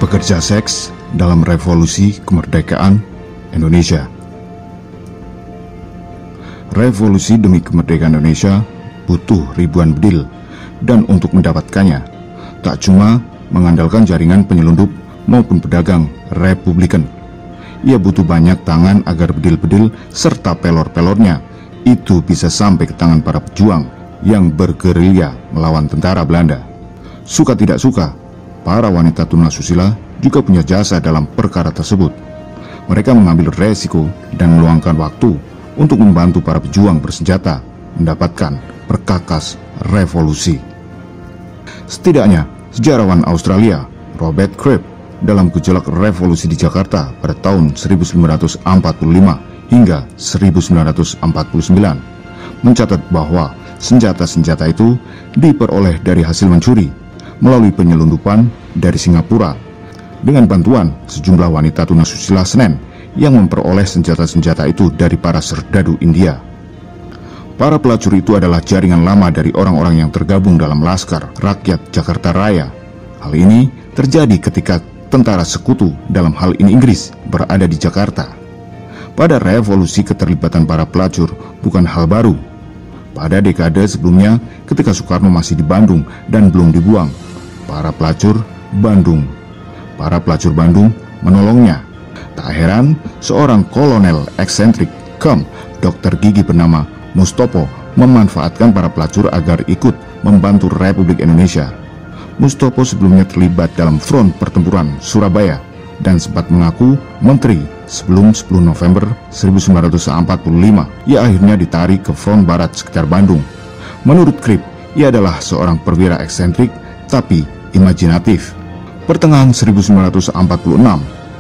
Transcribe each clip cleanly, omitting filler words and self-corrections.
Pekerja seks dalam revolusi kemerdekaan Indonesia. Revolusi demi kemerdekaan Indonesia butuh ribuan bedil, dan untuk mendapatkannya tak cuma mengandalkan jaringan penyelundup maupun pedagang Republikan. Ia butuh banyak tangan agar bedil-bedil serta pelor-pelornya itu bisa sampai ke tangan para pejuang yang bergerilya melawan tentara Belanda. Suka tidak suka, para wanita tunasusila juga punya jasa dalam perkara tersebut. Mereka mengambil resiko dan meluangkan waktu untuk membantu para pejuang bersenjata mendapatkan perkakas revolusi. Setidaknya, sejarawan Australia Robert Cribb dalam gejolak revolusi di Jakarta pada tahun 1945 hingga 1949 mencatat bahwa senjata-senjata itu diperoleh dari hasil mencuri melalui penyelundupan dari Singapura dengan bantuan sejumlah wanita tunasusila Senen yang memperoleh senjata-senjata itu dari para serdadu India. Para pelacur itu adalah jaringan lama dari orang-orang yang tergabung dalam Laskar Rakyat Jakarta Raya. Hal ini terjadi ketika tentara sekutu, dalam hal ini Inggris, berada di Jakarta. Pada revolusi, keterlibatan para pelacur bukan hal baru. Pada dekade sebelumnya, ketika Soekarno masih di Bandung dan belum dibuang, para pelacur Bandung menolongnya. Tak heran, seorang kolonel eksentrik KEM, dokter gigi bernama Mustopo, memanfaatkan para pelacur agar ikut membantu Republik Indonesia. Mustopo sebelumnya terlibat dalam front pertempuran Surabaya dan sempat mengaku menteri sebelum 10 November 1945. Ia akhirnya ditarik ke front barat sekitar Bandung. Menurut Cribb, ia adalah seorang perwira eksentrik tapi imajinatif. Pertengahan 1946,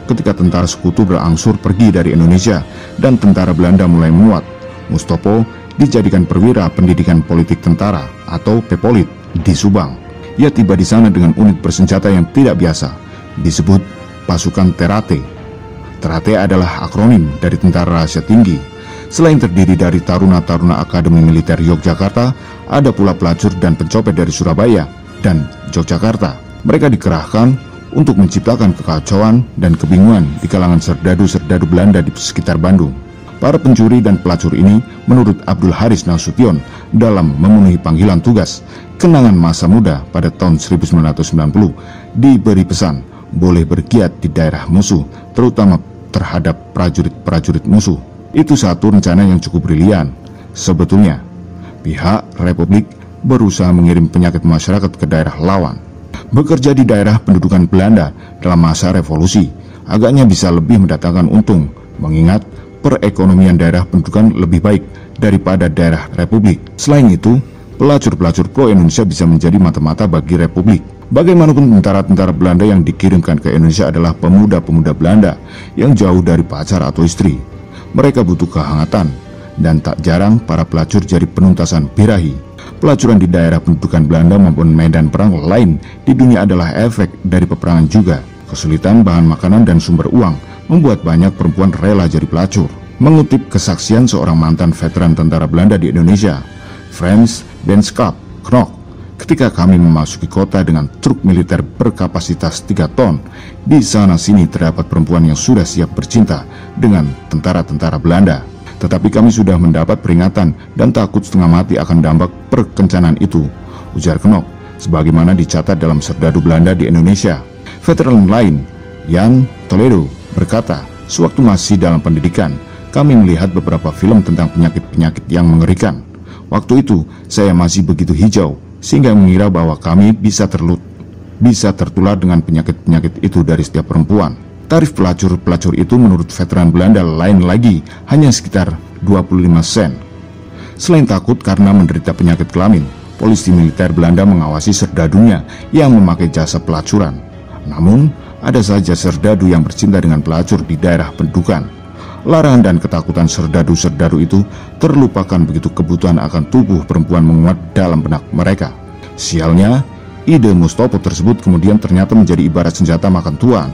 ketika tentara sekutu berangsur pergi dari Indonesia dan tentara Belanda mulai menguat, Mustopo dijadikan perwira pendidikan politik tentara atau Pepolit di Subang. Ia tiba di sana dengan unit bersenjata yang tidak biasa, disebut pasukan Terate. Terate adalah akronim dari Tentara Rahasia Tinggi. Selain terdiri dari taruna-taruna Akademi Militer Yogyakarta, ada pula pelacur dan pencopet dari Surabaya dan Yogyakarta. Mereka dikerahkan untuk menciptakan kekacauan dan kebingungan di kalangan serdadu-serdadu Belanda di sekitar Bandung. Para pencuri dan pelacur ini, menurut Abdul Haris Nasution dalam memenuhi panggilan tugas kenangan masa muda pada tahun 1990, diberi pesan boleh bergiat di daerah musuh, terutama terhadap prajurit-prajurit musuh. Itu satu rencana yang cukup brilian. Sebetulnya, pihak Republik berusaha mengirim penyakit masyarakat ke daerah lawan. Bekerja di daerah pendudukan Belanda dalam masa revolusi agaknya bisa lebih mendatangkan untung, mengingat perekonomian daerah pendudukan lebih baik daripada daerah Republik. Selain itu, pelacur-pelacur pro-Indonesia bisa menjadi mata-mata bagi Republik. Bagaimanapun, tentara-tentara Belanda yang dikirimkan ke Indonesia adalah pemuda-pemuda Belanda yang jauh dari pacar atau istri. Mereka butuh kehangatan, dan tak jarang para pelacur jadi penuntasan birahi. Pelacuran di daerah pendudukan Belanda maupun medan perang lain di dunia adalah efek dari peperangan juga. Kesulitan bahan makanan dan sumber uang membuat banyak perempuan rela jadi pelacur. Mengutip kesaksian seorang mantan veteran tentara Belanda di Indonesia, Frans Benskap Knok, ketika kami memasuki kota dengan truk militer berkapasitas 3 ton, di sana-sini terdapat perempuan yang sudah siap bercinta dengan tentara-tentara Belanda. Tetapi kami sudah mendapat peringatan dan takut setengah mati akan dampak perkencanan itu, ujar Knok, sebagaimana dicatat dalam Serdadu Belanda di Indonesia. Veteran lain, Jan Toledo, berkata, sewaktu masih dalam pendidikan, kami melihat beberapa film tentang penyakit-penyakit yang mengerikan. Waktu itu, saya masih begitu hijau, sehingga mengira bahwa kami bisa tertular dengan penyakit-penyakit itu dari setiap perempuan. Tarif pelacur-pelacur itu menurut veteran Belanda lain lagi, hanya sekitar 25 sen. Selain takut karena menderita penyakit kelamin, polisi militer Belanda mengawasi serdadunya yang memakai jasa pelacuran. Namun, ada saja serdadu yang bercinta dengan pelacur di daerah pendudukan. Larangan dan ketakutan serdadu-serdadu itu terlupakan begitu kebutuhan akan tubuh perempuan menguat dalam benak mereka. Sialnya, ide Mustopo tersebut kemudian ternyata menjadi ibarat senjata makan tuan.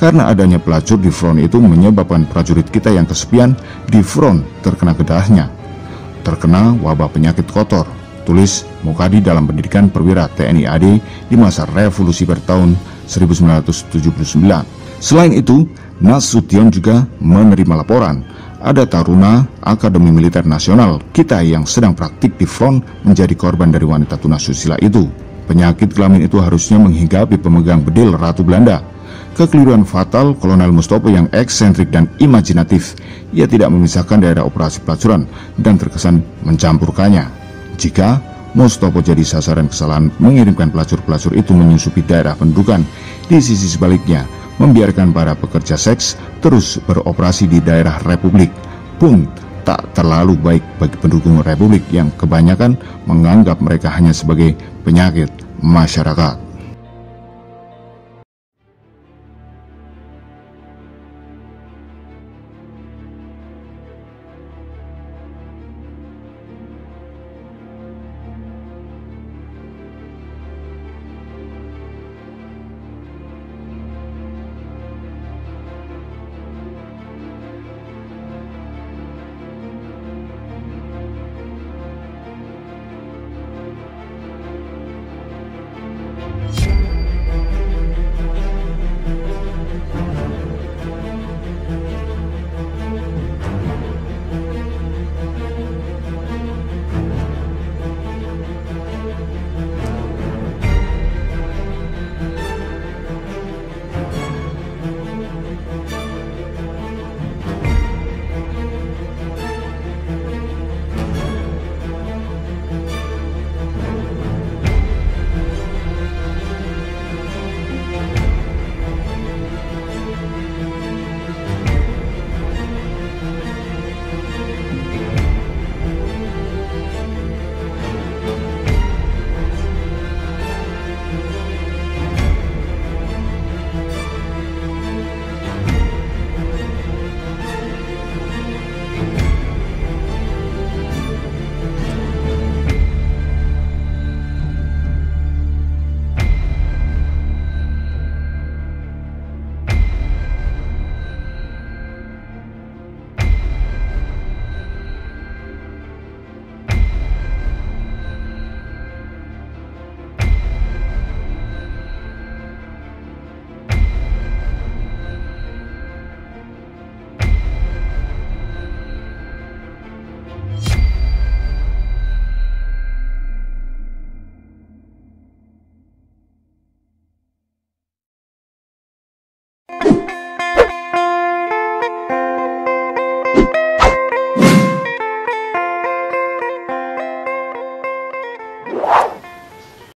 Karena adanya pelacur di front itu menyebabkan prajurit kita yang kesepian di front terkena gedahnya. Terkena wabah penyakit kotor, tulis Mukadi dalam pendidikan perwira TNI AD di masa revolusi pada tahun 1979. Selain itu, Nasution juga menerima laporan ada taruna Akademi Militer Nasional kita yang sedang praktik di front menjadi korban dari wanita tunasusila itu. Penyakit kelamin itu harusnya menghinggapi pemegang bedil Ratu Belanda. Kekeliruan fatal Kolonel Mustopo yang eksentrik dan imajinatif. Ia tidak memisahkan daerah operasi pelacuran dan terkesan mencampurkannya. Jika Mustopo jadi sasaran kesalahan mengirimkan pelacur-pelacur itu menyusupi daerah pendudukan, di sisi sebaliknya membiarkan para pekerja seks terus beroperasi di daerah Republik pun tak terlalu baik bagi pendukung Republik yang kebanyakan menganggap mereka hanya sebagai penyakit masyarakat.